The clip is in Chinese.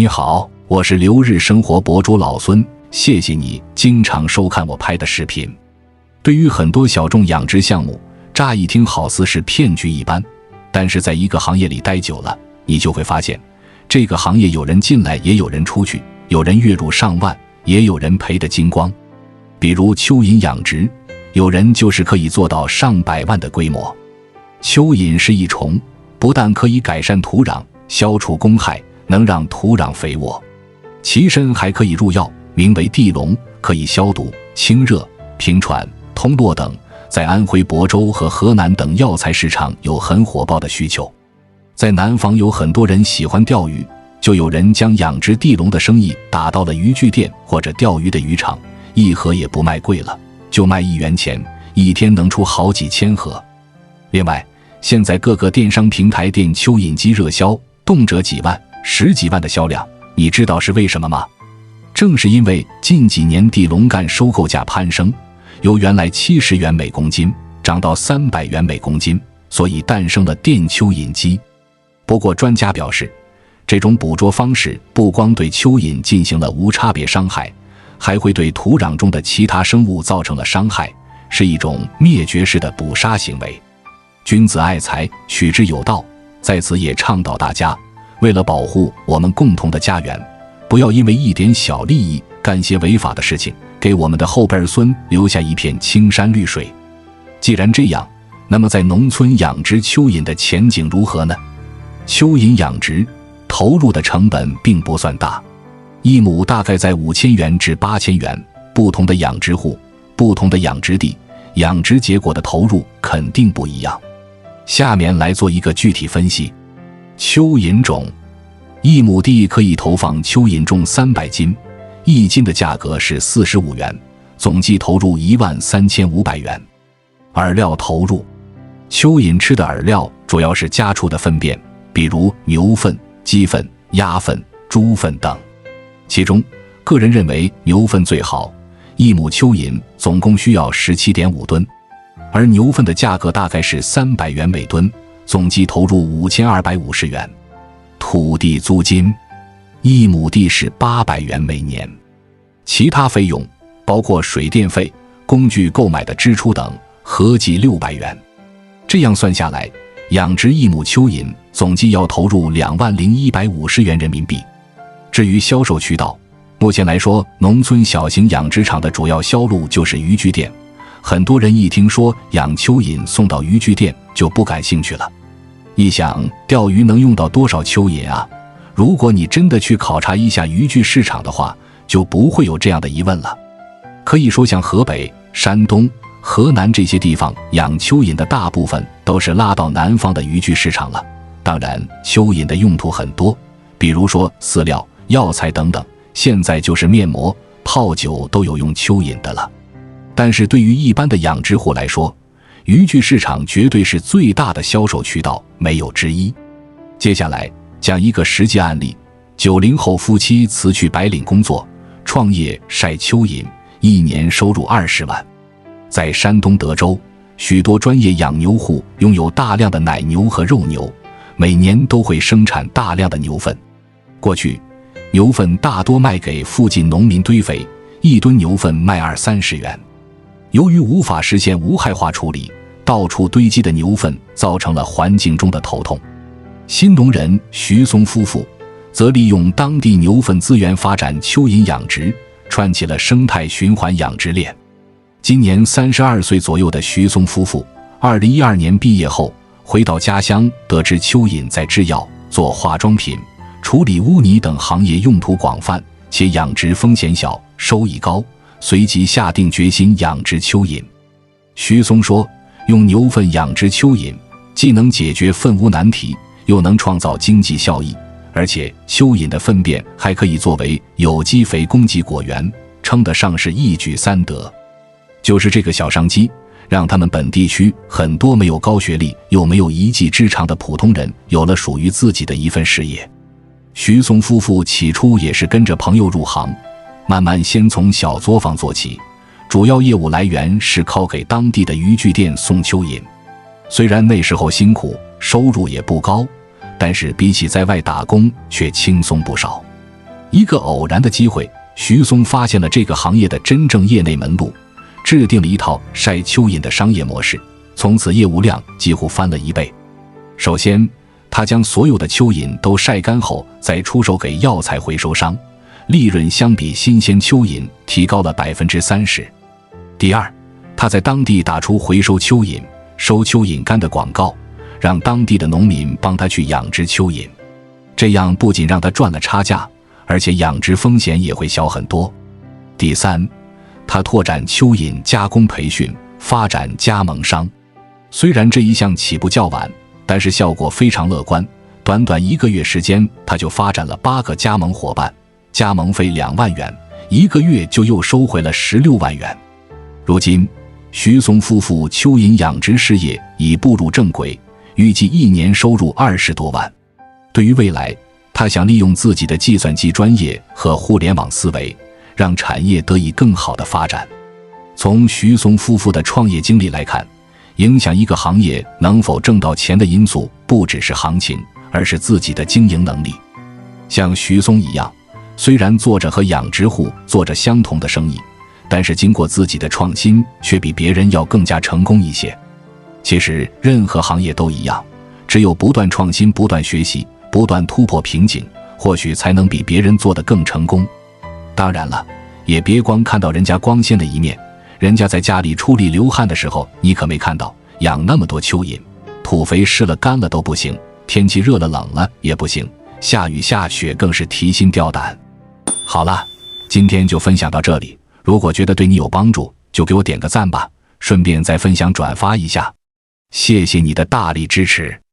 你好，我是留日生活博主老孙，谢谢你经常收看我拍的视频。对于很多小众养殖项目，乍一听好似是骗局一般，但是在一个行业里待久了，你就会发现，这个行业有人进来也有人出去，有人月入上万，也有人赔得精光。比如蚯蚓养殖，有人就是可以做到上百万的规模。蚯蚓是益虫，不但可以改善土壤，消除公害，能让土壤肥沃，其身还可以入药，名为地龙，可以消毒、清热、平喘、通络等，在安徽亳州和河南等药材市场有很火爆的需求。在南方有很多人喜欢钓鱼，就有人将养殖地龙的生意打到了渔具店或者钓鱼的渔场，一盒也不卖贵了，就卖1元钱，一天能出好几千盒。另外，现在各个电商平台店蚯蚓机热销，动辄几万、10几万的销量，你知道是为什么吗？正是因为近几年地龙干收购价攀升，由原来70元每公斤涨到300元每公斤，所以诞生了电蚯蚓机。不过专家表示，这种捕捉方式不光对蚯蚓进行了无差别伤害，还会对土壤中的其他生物造成了伤害，是一种灭绝式的捕杀行为。君子爱财，取之有道，在此也倡导大家，为了保护我们共同的家园，不要因为一点小利益干些违法的事情，给我们的后辈孙留下一片青山绿水。既然这样，那么在农村养殖蚯蚓的前景如何呢？蚯蚓养殖投入的成本并不算大，一亩大概在5000元至8000元，不同的养殖户、不同的养殖地，养殖结果的投入肯定不一样。下面来做一个具体分析。蚯蚓种，一亩地可以投放蚯蚓重300斤，一斤的价格是45元，总计投入13500元。饵料投入，蚯蚓吃的饵料主要是家畜的粪便，比如牛粪、鸡粪、鸭粪、猪粪等。其中，个人认为牛粪最好，一亩蚯蚓总共需要17.5吨，而牛粪的价格大概是300元每吨，总计投入5250元。土地租金，一亩地是800元每年，其他费用包括水电费、工具购买的支出等，合计600元。这样算下来，养殖一亩蚯蚓总计要投入20150元人民币。至于销售渠道，目前来说，农村小型养殖场的主要销路就是渔具店。很多人一听说养蚯蚓送到渔具店就不感兴趣了。一想钓鱼能用到多少蚯蚓啊？如果你真的去考察一下渔具市场的话，就不会有这样的疑问了。可以说像河北、山东、河南这些地方养蚯蚓的大部分都是拉到南方的渔具市场了。当然，蚯蚓的用途很多，比如说饲料、药材等等，现在就是面膜、泡酒都有用蚯蚓的了。但是对于一般的养殖户来说，渔具市场绝对是最大的销售渠道，没有之一。接下来讲一个实际案例，90后夫妻辞去白领工作，创业晒蚯蚓，一年收入20万。在山东德州，许多专业养牛户拥有大量的奶牛和肉牛，每年都会生产大量的牛粪。过去，牛粪大多卖给附近农民堆肥，一吨牛粪卖20-30元。由于无法实现无害化处理，到处堆积的牛粪造成了环境中的头痛。新农人徐松夫妇则利用当地牛粪资源发展蚯蚓养殖，串起了生态循环养殖链。今年32岁左右的徐松夫妇2012年毕业后回到家乡，得知蚯蚓在制药、做化妆品、处理污泥等行业用途广泛，且养殖风险小、收益高，随即下定决心养殖蚯蚓。徐松说，用牛粪养殖蚯蚓，既能解决粪污难题，又能创造经济效益，而且蚯蚓的粪便还可以作为有机肥供给果园，称得上是一举3得。就是这个小商机，让他们本地区很多没有高学历又没有一技之长的普通人有了属于自己的一份事业。徐松夫妇起初也是跟着朋友入行，慢慢先从小作坊做起，主要业务来源是靠给当地的渔具店送蚯蚓。虽然那时候辛苦，收入也不高，但是比起在外打工却轻松不少。一个偶然的机会，徐松发现了这个行业的真正业内门路，制定了一套晒蚯蚓的商业模式，从此业务量几乎翻了1倍。首先，他将所有的蚯蚓都晒干后再出售给药材回收商，利润相比新鲜蚯蚓提高了30%。第二，他在当地打出回收蚯蚓、收蚯蚓干的广告，让当地的农民帮他去养殖蚯蚓，这样不仅让他赚了差价，而且养殖风险也会小很多。第三，他拓展蚯蚓加工培训，发展加盟商。虽然这一项起步较晚，但是效果非常乐观，短短1个月时间，他就发展了8个加盟伙伴，加盟费2万元，1个月就又收回了16万元。如今，徐松夫妇蚯蚓养殖事业已步入正轨，预计1年收入20多万。对于未来，他想利用自己的计算机专业和互联网思维，让产业得以更好的发展。从徐松夫妇的创业经历来看，影响一个行业能否挣到钱的因素不只是行情，而是自己的经营能力。像徐松一样，虽然做着和养殖户做着相同的生意，但是经过自己的创新，却比别人要更加成功一些。其实任何行业都一样，只有不断创新、不断学习、不断突破瓶颈，或许才能比别人做得更成功。当然了，也别光看到人家光鲜的一面，人家在家里出力流汗的时候，你可没看到，养那么多蚯蚓，土肥湿了干了都不行，天气热了冷了也不行，下雨下雪更是提心吊胆。好了，今天就分享到这里，如果觉得对你有帮助，就给我点个赞吧，顺便再分享转发一下，谢谢你的大力支持。